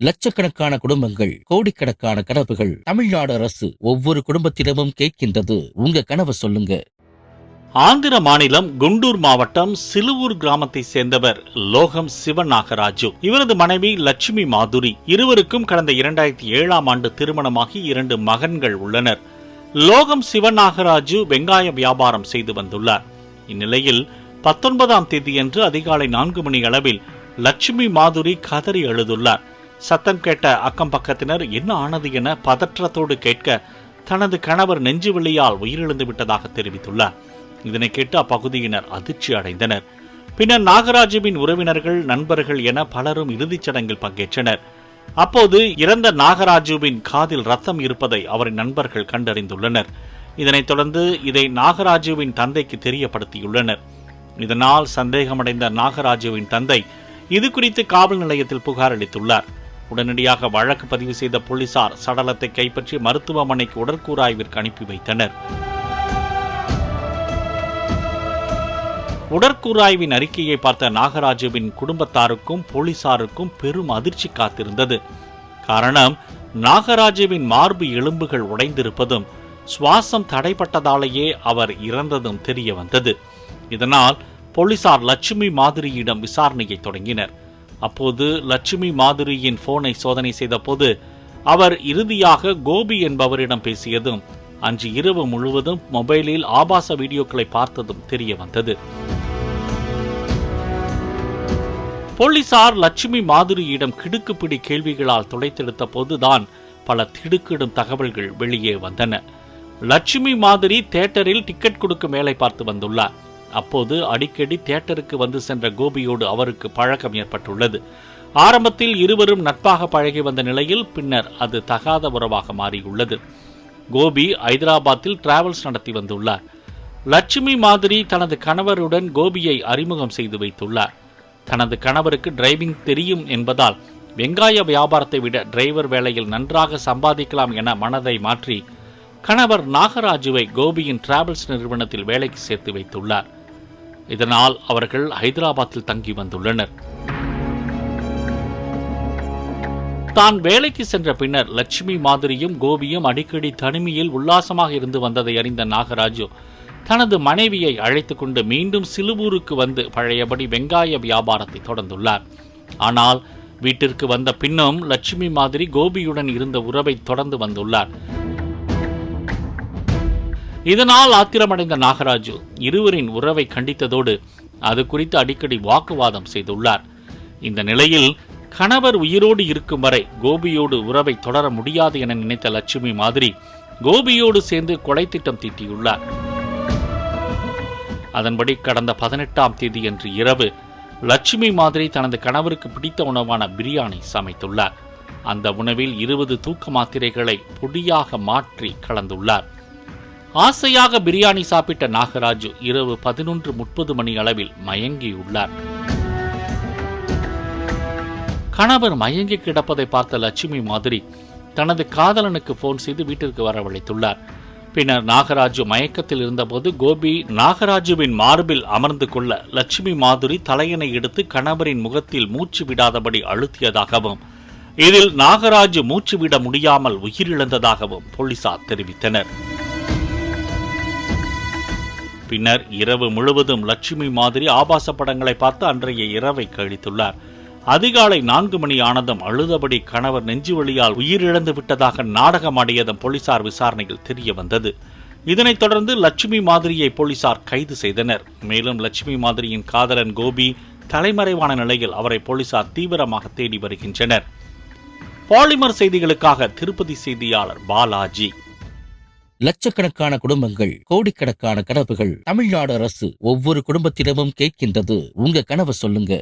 லட்சக்கணக்கான குடும்பங்கள், கோடிக்கணக்கான கனவுகள். தமிழ்நாடு அரசு ஒவ்வொரு குடும்பத்திடமும் கேட்கின்றது, உங்க கனவை சொல்லுங்க. ஆந்திர மாநிலம் குண்டூர் மாவட்டம் சிலுவூர் கிராமத்தை சேர்ந்தவர் லோகம் சிவநாகராஜு. இவரது மனைவி லட்சுமி மாதுரி. இருவருக்கும் கடந்த 2007ஆம் ஆண்டு திருமணமாகி 2 மகன்கள் உள்ளனர். லோகம் சிவநாகராஜு வெங்காய வியாபாரம் செய்து வந்துள்ளார். இந்நிலையில் 19ஆம் தேதியன்று அதிகாலை 4 மணி அளவில் லட்சுமி மாதுரி கதறி அழுதுள்ளார். சத்தம் கேட்ட அக்கம் பக்கத்தினர் என்ன ஆனது என பதற்றத்தோடு கேட்க, தனது கணவர் நெஞ்சுவலியால் உயிரிழந்து விட்டதாக தெரிவித்துள்ளார். இதனை கேட்டு அப்பகுதியினர் அதிர்ச்சி அடைந்தனர். பின்னர் நாகராஜுவின் உறவினர்கள், நண்பர்கள் என பலரும் இறுதிச் சடங்கில் பங்கேற்றனர். அப்போது இறந்த நாகராஜுவின் காதில் ரத்தம் இருப்பதை அவரின் நண்பர்கள் கண்டறிந்துள்ளனர். இதனைத் தொடர்ந்து இதை நாகராஜுவின் தந்தைக்கு தெரியப்படுத்தியுள்ளனர். இதனால் சந்தேகமடைந்த நாகராஜுவின் தந்தை இது குறித்து காவல் நிலையத்தில் புகார் அளித்துள்ளார். உடனடியாக வழக்கு பதிவு செய்த போலீசார் சடலத்தை கைப்பற்றி மருத்துவமனைக்கு உடற்கூறாய்விற்கு அனுப்பி வைத்தனர். உடற்கூறாய்வின் அறிக்கையை பார்த்த நாகராஜுவின் குடும்பத்தாருக்கும் போலீசாருக்கும் பெரும் அதிர்ச்சி காத்திருந்தது. காரணம், நாகராஜுவின் மார்பு எலும்புகள் உடைந்திருப்பதும் சுவாசம் தடைப்பட்டதாலேயே அவர் இறந்ததும் தெரிய வந்தது. இதனால் போலீசார் லட்சுமி மாதுரியிடம் விசாரணையை தொடங்கினர். அப்போது லட்சுமி மாதுரியின் போனை சோதனை செய்த போது அவர் இறுதியாக கோபி என்பவரிடம் பேசியதும், அன்று இரவு முழுவதும் மொபைலில் ஆபாச வீடியோக்களை பார்த்ததும் தெரிய வந்தது. போலீசார் லட்சுமி மாதுரியிடம் கிடுக்குப்பிடி கேள்விகளால் துளைத்தெடுத்த போதுதான் பல திடுக்கிடும் தகவல்கள் வெளியே வந்தன. லட்சுமி மாதுரி தியேட்டரில் டிக்கெட் கொடுக்கும் வேலை பார்த்து வந்துள்ளார். அப்போது அடிக்கடி தியேட்டருக்கு வந்து சென்ற கோபியோடு அவருக்கு பழக்கம் ஏற்பட்டுள்ளது. ஆரம்பத்தில் இருவரும் நட்பாக பழகி வந்த நிலையில் பின்னர் அது தகாத உறவாக மாறியுள்ளது. கோபி ஐதராபாத்தில் டிராவல்ஸ் நடத்தி வந்துள்ளார். லட்சுமி மாதுரி தனது கணவருடன் கோபியை அறிமுகம் செய்து வைத்துள்ளார். தனது கணவருக்கு டிரைவிங் தெரியும் என்பதால் வெங்காய வியாபாரத்தை விட டிரைவர் வேலையில் நன்றாக சம்பாதிக்கலாம் என மனதை மாற்றி கணவர் நாகராஜுவை கோபியின் டிராவல்ஸ் நிறுவனத்தில் வேலைக்கு சேர்த்து வைத்துள்ளார். இதனால் அவர்கள் ஹைதராபாத்தில் தங்கி வந்துள்ளனர். தான் வேலைக்கு சென்ற பின்னர் லட்சுமி மாதுரியும் கோபியும் அடிக்கடி தனிமையில் உல்லாசமாக இருந்து வந்ததை அறிந்த நாகராஜு தனது மனைவியை அழைத்துக் கொண்டு மீண்டும் சிலுவூருக்கு வந்து பழையபடி வெங்காய வியாபாரத்தை தொடர்ந்துள்ளார். ஆனால் வீட்டிற்கு வந்த பின்னும் லட்சுமி மாதுரி கோபியுடன் இருந்த உறவை தொடர்ந்து வந்துள்ளார். இதனால் ஆத்திரமடைந்த நாகராஜு இருவரின் உறவை கண்டித்ததோடு அது குறித்து அடிக்கடி வாக்குவாதம் செய்துள்ளார். இந்த நிலையில் கணவர் உயிரோடு இருக்கும் வரை கோபியோடு உறவை தொடர முடியாது என நினைத்த லட்சுமி மாதுரி கோபியோடு சேர்ந்து கொலை திட்டம் தீட்டியுள்ளார். அதன்படி கடந்த 18ஆம் தேதியன்று இரவு லட்சுமி மாதுரி தனது கணவருக்கு பிடித்த உணவான பிரியாணி சமைத்துள்ளார். அந்த உணவில் 20 தூக்க மாத்திரைகளை பொடியாக மாற்றி கலந்துள்ளார். ஆசையாக பிரியாணி சாப்பிட்ட நாகராஜு இரவு 11:30 மணி அளவில் மயங்கியுள்ளார். கணவர் மயங்கி கிடப்பதை பார்த்த லட்சுமி மாதுரி தனது காதலனுக்கு போன் செய்து வீட்டிற்கு வரவழைத்துள்ளார். பின்னர் நாகராஜு மயக்கத்தில் இருந்தபோது கோபி நாகராஜுவின் மார்பில் அமர்ந்து கொள்ள லட்சுமி மாதுரி தலையணை எடுத்து கணவரின் முகத்தில் மூச்சு விடாதபடி அழுத்தியதாகவும் இதில் நாகராஜு மூச்சு விட முடியாமல் உயிரிழந்ததாகவும் போலீசார் தெரிவித்தனர். பின்னர் இரவு முழுவதும் லட்சுமி மாதுரி ஆபாச படங்களை பார்த்து அன்றைய இரவை கழித்துள்ளார். அதிகாலை 4 மணி ஆனதும் அழுதபடி கணவர் நெஞ்சுவலியால் உயிரிழந்து விட்டதாக நாடகமாடியதும் போலீசார் விசாரணையில் தெரிய வந்தது. இதனைத் தொடர்ந்து லட்சுமி மாதுரியை போலீசார் கைது செய்தனர். மேலும் லட்சுமி மாதுரியின் காதலன் கோபி தலைமறைவான நிலையில் அவரை போலீசார் தீவிரமாக தேடி வருகின்றனர். பாலிமர் செய்திகளுக்காக திருப்பதி செய்தியாளர் பாலாஜி. லட்சக்கணக்கான குடும்பங்கள், கோடிக்கணக்கான கனவுகள். தமிழ்நாடு அரசு ஒவ்வொரு குடும்பத்திடமும் கேட்கின்றது, உங்க கனவை சொல்லுங்க.